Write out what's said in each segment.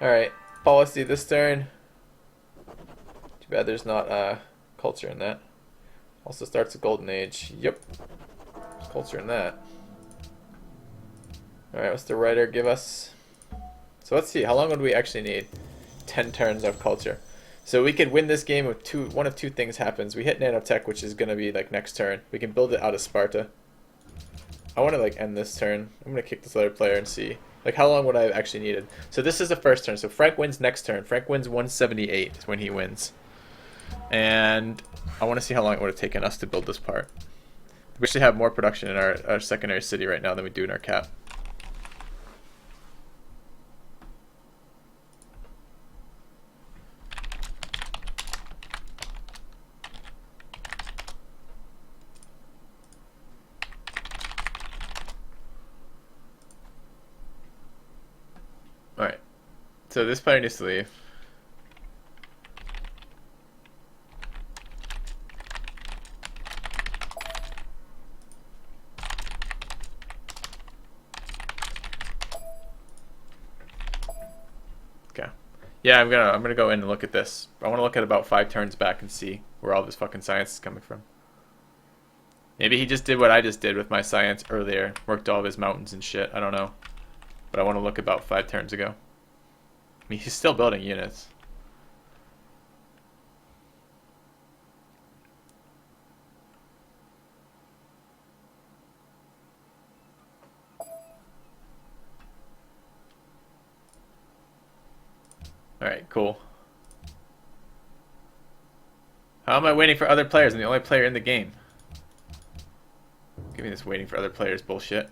Alright, policy this turn. Too bad there's not culture in that. Also starts a golden age. Yep. There's culture in that. Alright, what's the writer give us? So let's see, how long would we actually need? 10 turns of culture. So we could win this game if one of two things happens. We hit nanotech, which is gonna be like next turn. We can build it out of Sparta. I wanna like end this turn. I'm gonna kick this other player and see. Like how long would I have actually needed? So this is the first turn. So Frank wins next turn. Frank wins 178 is when he wins. And I want to see how long it would have taken us to build this part. We actually have more production in our secondary city right now than we do in our cap. Alright. So this player needs to leave. Okay. Yeah, I'm gonna go in and look at this. I want to look at about 5 turns back and see where all this fucking science is coming from. Maybe he just did what I just did with my science earlier, worked all of his mountains and shit. I don't know, but I want to look about 5 turns ago. I mean, he's still building units. Alright, cool. How am I waiting for other players? I'm the only player in the game. Give me this waiting for other players bullshit.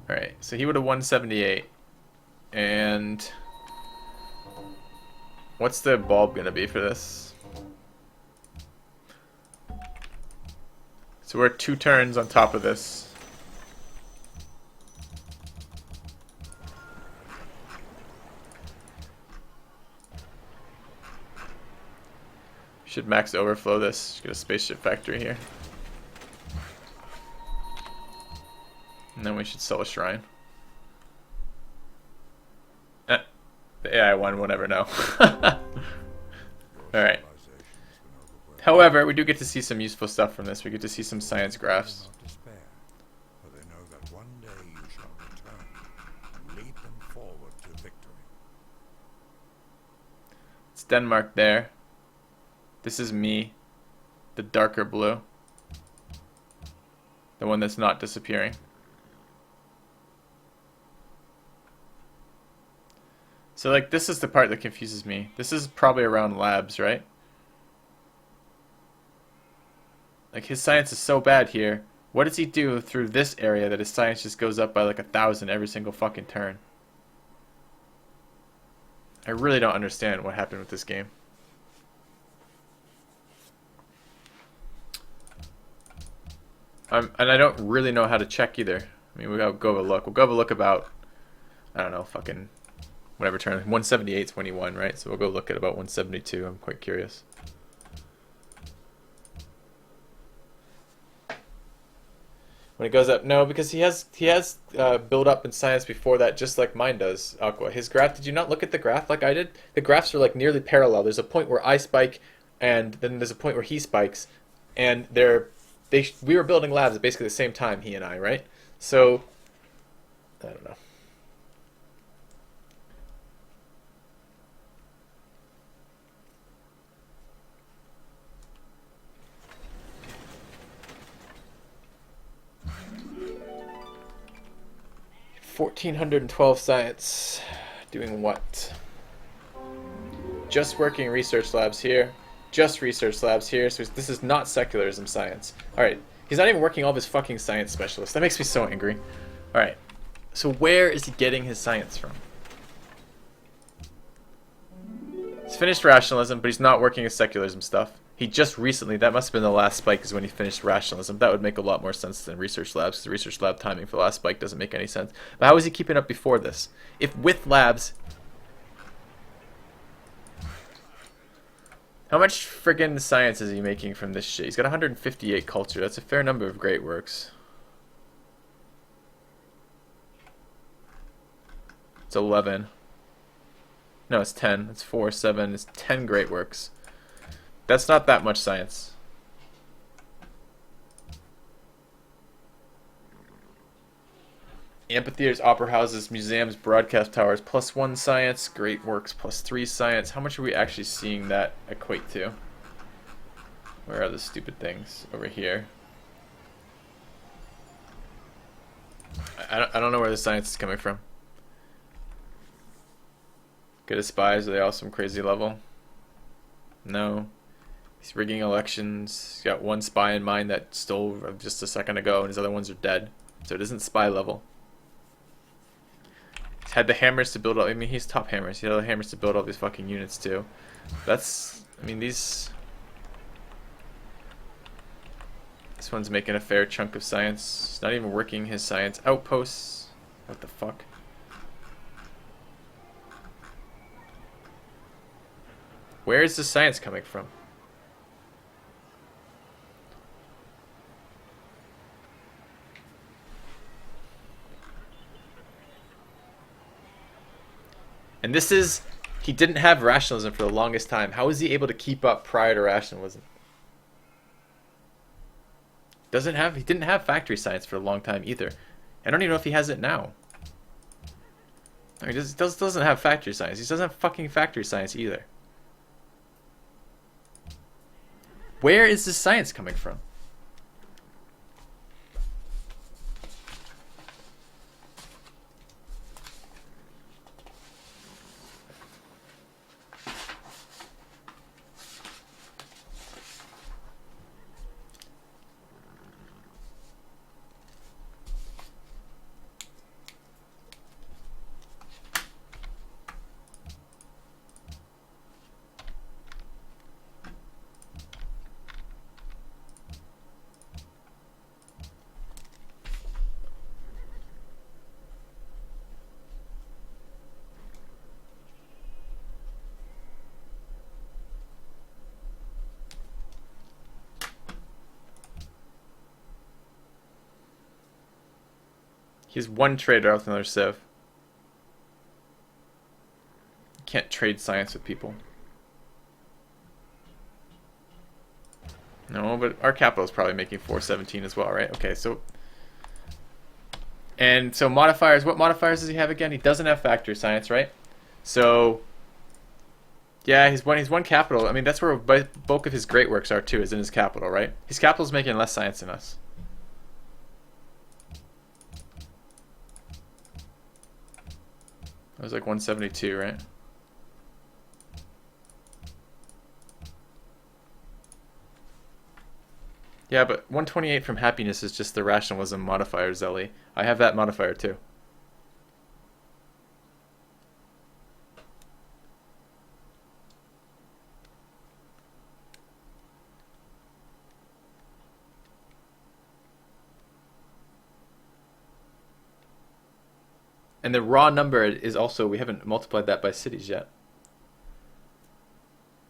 Alright, so he would have won 78. And what's the bulb gonna be for this? So we're 2 turns on top of this. Should max overflow this. Get a spaceship factory here. And then we should sell a shrine. The AI one will never know. Alright. However, we do get to see some useful stuff from this. We get to see some science graphs. It's Denmark there. This is me. The darker blue. The one that's not disappearing. So like this is the part that confuses me. This is probably around labs, right? Like his science is so bad here. What does he do through this area that his science just goes up by like 1,000 every single fucking turn? I really don't understand what happened with this game. And I don't really know how to check either. I mean, we'll go have a look. We'll go have a look about, I don't know, fucking whatever turn. 178 is when he won, right? So we'll go look at about 172. I'm quite curious. When it goes up, no, because he has build up in science before that, just like mine does. Aqua, his graph. Did you not look at the graph like I did? The graphs are like nearly parallel. There's a point where I spike, and then there's a point where he spikes, and we were building labs at basically the same time, he and I, right? So I don't know. $1,412 science. Doing what? Just working research labs here. Just research labs here. So this is not secularism science. Alright. He's not even working all of his fucking science specialists. That makes me so angry. Alright. So where is he getting his science from? He's finished rationalism, but he's not working his secularism stuff. He just recently, that must have been the last spike is when he finished rationalism. That would make a lot more sense than research labs, because research lab timing for the last spike doesn't make any sense. But how was he keeping up before this? If with labs... How much friggin' science is he making from this shit? He's got 158 culture. That's a fair number of great works. It's 11. No, it's 10. It's 4, 7. It's 10 great works. That's not that much science. Amphitheaters, opera houses, museums, broadcast towers, +1 science, great works, +3 science. How much are we actually seeing that equate to? Where are the stupid things? Over here. I don't know where the science is coming from. Good as spies, are they all some crazy level? No. He's rigging elections. He's got one spy in mind that stole just a second ago, and his other ones are dead. So it isn't spy level. He's had the hammers to build up. I mean, he's top hammers. He had the hammers to build all these fucking units too. That's. I mean, these. This one's making a fair chunk of science. He's not even working his science outposts. What the fuck? Where is the science coming from? And this is, he didn't have rationalism for the longest time. How was he able to keep up prior to rationalism? He didn't have factory science for a long time either. I don't even know if he has it now. I mean, he doesn't have factory science. He doesn't have fucking factory science either. Where is this science coming from? He has one trader with another civ. You can't trade science with people. No, but our capital is probably making 417 as well, right? Okay, so... And so modifiers, what modifiers does he have again? He doesn't have factory science, right? So... Yeah, he's one capital. I mean, that's where a bulk of his great works are too, is in his capital, right? His capital is making less science than us. It was like 172, right? Yeah, but 128 from happiness is just the rationalism modifier, Zelly. I have that modifier too. And the raw number is also, we haven't multiplied that by cities yet.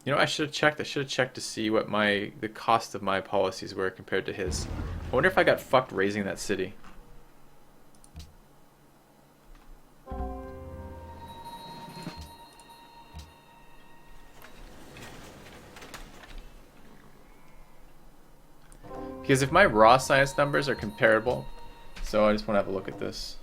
You know, I should have checked. I should have checked to see what the cost of my policies were compared to his. I wonder if I got fucked raising that city. Because if my raw science numbers are comparable, so I just want to have a look at this.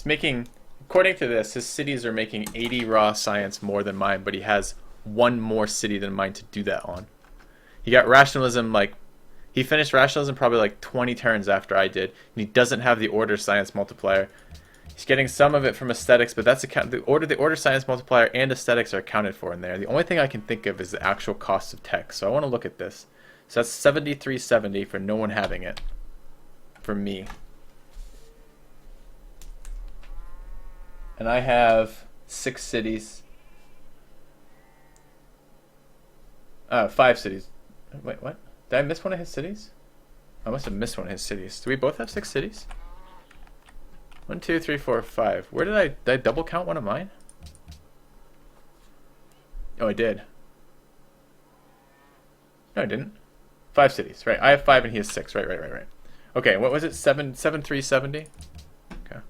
Making, according to this, his cities are making 80 raw science more than mine, but he has one more city than mine to do that on. He got rationalism, like, he finished rationalism probably like 20 turns after I did, and he doesn't have the order science multiplier. He's getting some of it from aesthetics, but that's the order science multiplier and aesthetics are accounted for in there. The only thing I can think of is the actual cost of tech, so I want to look at this. So that's 7370 for no one having it. For me. And I have 6 cities. 5 cities. Wait, what? Did I miss one of his cities? I must have missed one of his cities. Do we both have 6 cities? 1, 2, 3, 4, 5. Where did I double count one of mine? Oh, I did. No, I didn't. 5 cities, right? I have 5 and he has 6. Right. Okay, what was it? 7370? Okay.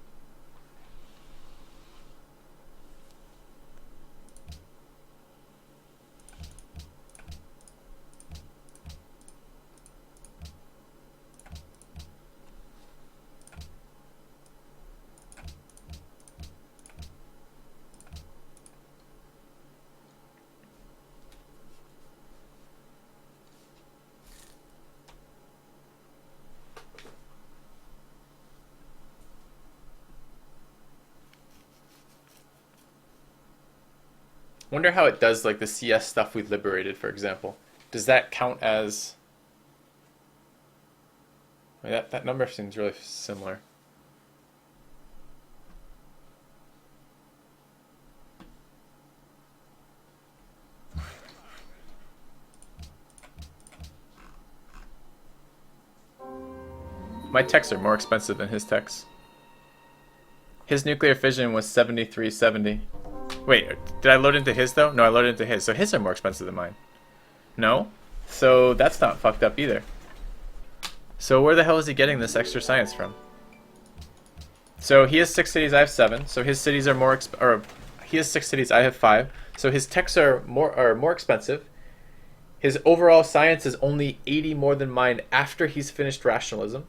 Wonder how it does like the CS stuff we liberated, for example. Does that count as... I mean, that number seems really similar. My techs are more expensive than his techs. His nuclear fission was 7370. Wait, did I load into his though? No, I loaded into his. So his are more expensive than mine. No? So that's not fucked up either. So where the hell is he getting this extra science from? So he has 6 cities, I have 7. So his cities are more he has 6 cities, I have 5. So his techs are more expensive. His overall science is only 80 more than mine after he's finished rationalism.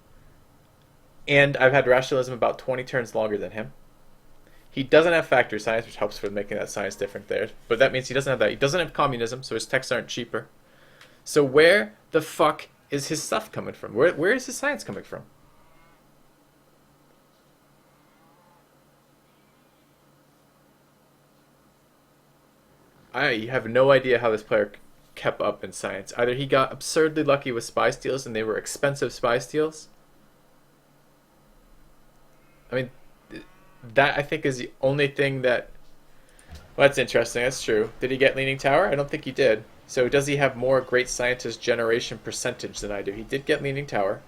And I've had rationalism about 20 turns longer than him. He doesn't have factory science, which helps with making that science different there. But that means he doesn't have that. He doesn't have communism, so his techs aren't cheaper. So where the fuck is his stuff coming from? Where is his science coming from? I have no idea how this player kept up in science. Either he got absurdly lucky with spy steals and they were expensive spy steals. I mean, that I think is the only thing that... Well, that's interesting. That's true. Did he get Leaning Tower? I don't think he did. So does he have more great scientist generation percentage than I do? He did get Leaning Tower.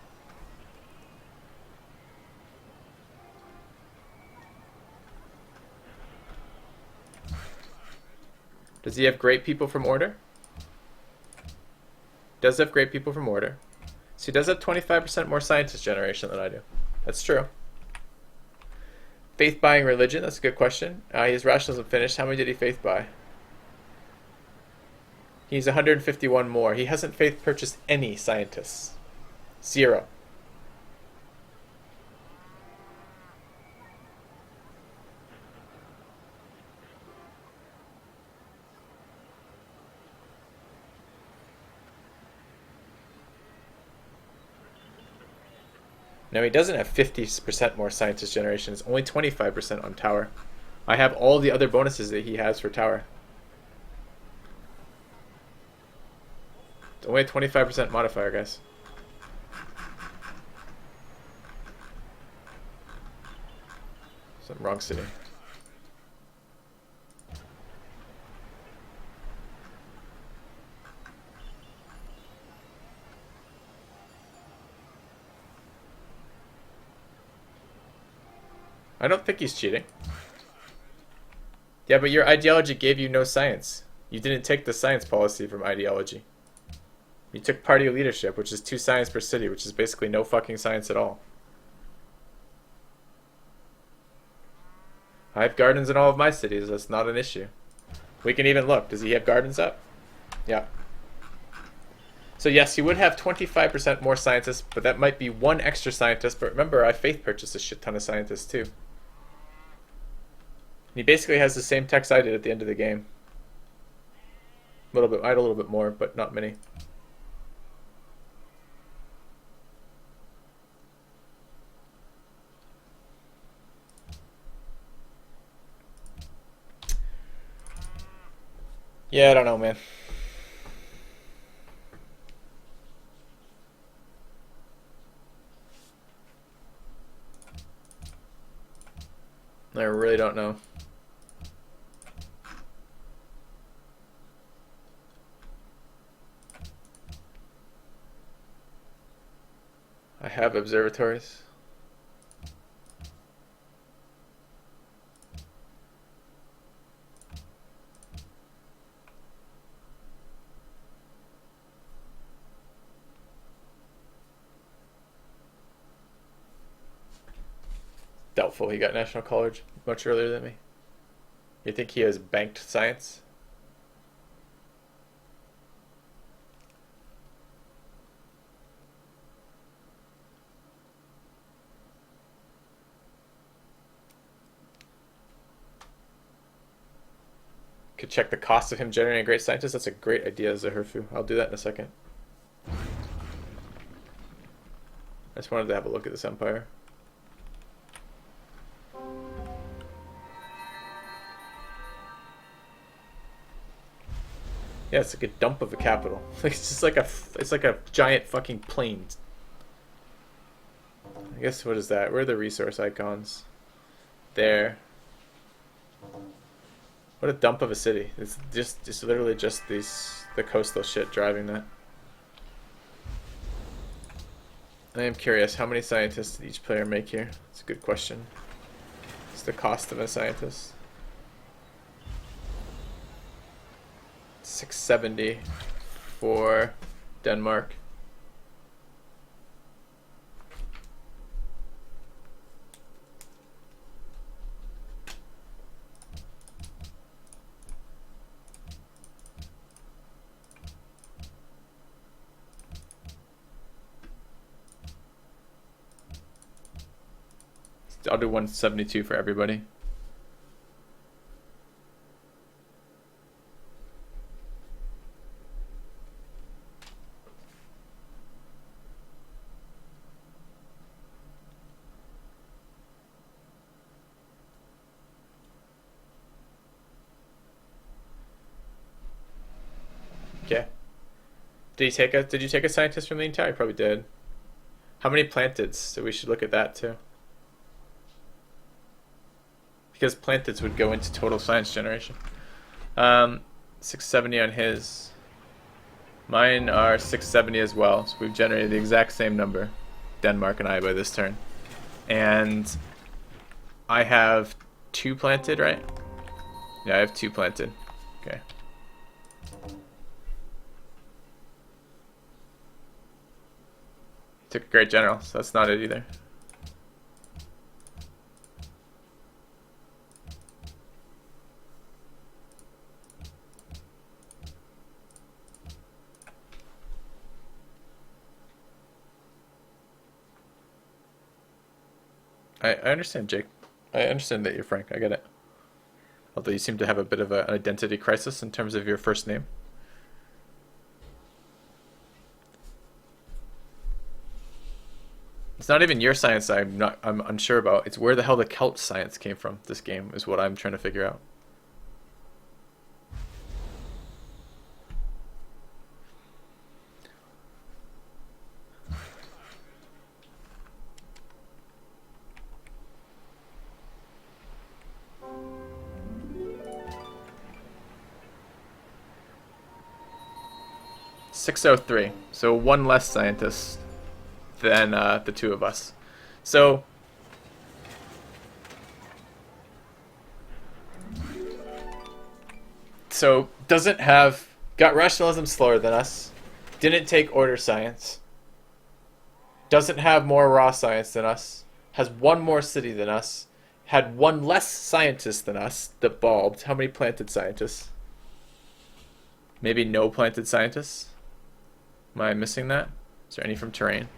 Does he have great people from order? Does have great people from order. So he does have 25% more scientist generation than I do. That's true. Faith buying religion, that's a good question. His rationalism finished. How many did he faith buy? He's 151 more. He hasn't faith purchased any scientists. 0. No, he doesn't have 50% more scientist generation. It's only 25% on tower. I have all the other bonuses that he has for tower. It's only a 25% modifier, guys. Some wrong city. I don't think he's cheating. Yeah, but your ideology gave you no science. You didn't take the science policy from ideology. You took party leadership, which is 2 science per city, which is basically no fucking science at all. I have gardens in all of my cities. That's not an issue. We can even look. Does he have gardens up? Yeah. So yes, he would have 25% more scientists, but that might be 1 extra scientist. But remember, I faith purchased a shit ton of scientists too. He basically has the same techs I did at the end of the game. A little bit. I had a little bit more, but not many. Yeah, I don't know, man. I really don't know. I have observatories. Doubtful he got National College much earlier than me. You think he has banked science? Could check the cost of him generating a great scientist. That's a great idea, Zaherfu. I'll do that in a second. I just wanted to have a look at this empire. Yeah, it's like a dump of a capital. It's just like it's like a giant fucking plain. I guess, what is that? Where are the resource icons? There. What a dump of a city. It's just literally just the coastal shit driving that. I am curious, how many scientists did each player make here? It's a good question. What's the cost of a scientist? 670 for Denmark. I'll do 172 for everybody. Okay. Did you take a scientist from the entire? I probably did. How many planteds? So we should look at that too. Because planteds would go into total science generation. 670 on his. Mine are 670 as well. So we've generated the exact same number, Denmark and I, by this turn. And I have 2 planted, right? Yeah, I have 2 planted. Okay. Took a great general, so that's not it either. I understand, Jake. I understand that you're Frank. I get it. Although you seem to have a bit of an identity crisis in terms of your first name. It's not even your science I'm unsure about. It's where the hell the Celts science came from. This game is what I'm trying to figure out. .603. So 1 less scientist than the 2 of us. So doesn't have, got rationalism slower than us, didn't take order science, doesn't have more raw science than us, has 1 more city than us, had 1 less scientist than us that bulbed. How many planted scientists? Maybe no planted scientists? Am I missing that? Is there any from terrain?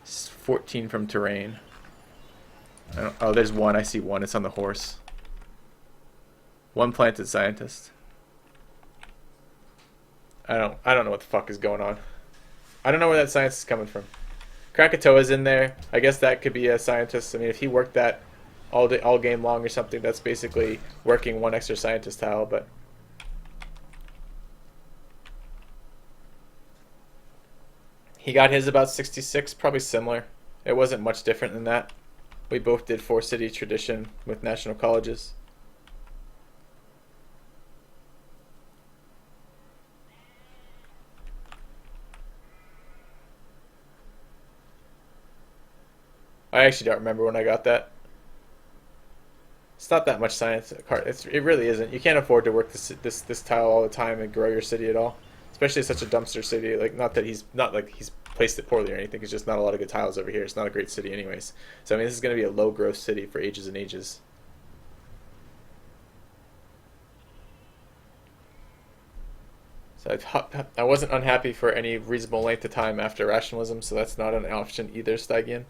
14 from terrain. Oh, there's 1. I see 1. It's on the horse. 1 planted scientist. I don't know what the fuck is going on. I don't know where that science is coming from. Krakatoa's in there. I guess that could be a scientist. I mean, if he worked that all game long or something, that's basically working 1 extra scientist tile, but he got his about 66, probably similar. It wasn't much different than that. We both did 4-city tradition with national colleges. I actually don't remember when I got that. It's not that much science. It really isn't. You can't afford to work this tile all the time and grow your city at all, especially such a dumpster city. Like, not like he's placed it poorly or anything. It's just not a lot of good tiles over here. It's not a great city, anyways. So I mean, this is going to be a low growth city for ages and ages. So I wasn't unhappy for any reasonable length of time after rationalism. So that's not an option either, Stygian.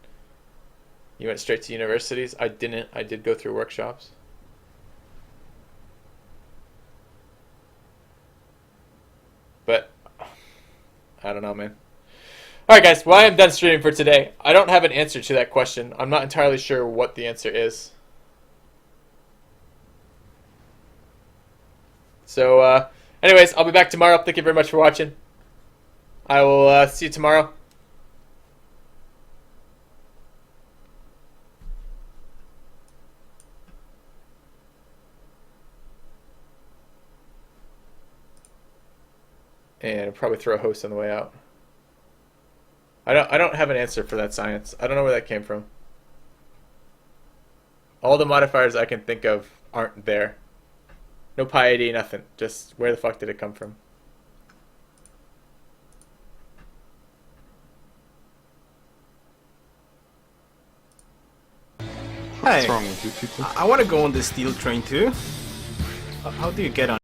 You went straight to universities? I didn't. I did go through workshops. But I don't know, man. Alright, guys. Well, I am done streaming for today. I don't have an answer to that question. I'm not entirely sure what the answer is. So, anyways, I'll be back tomorrow. Thank you very much for watching. I will see you tomorrow. And probably throw a host on the way out. I don't have an answer for that science. I don't know where that came from. All the modifiers I can think of aren't there. No piety, nothing. Just where the fuck did it come from? Hi. What's wrong with you people? I want to go on the steel train too. How do you get on?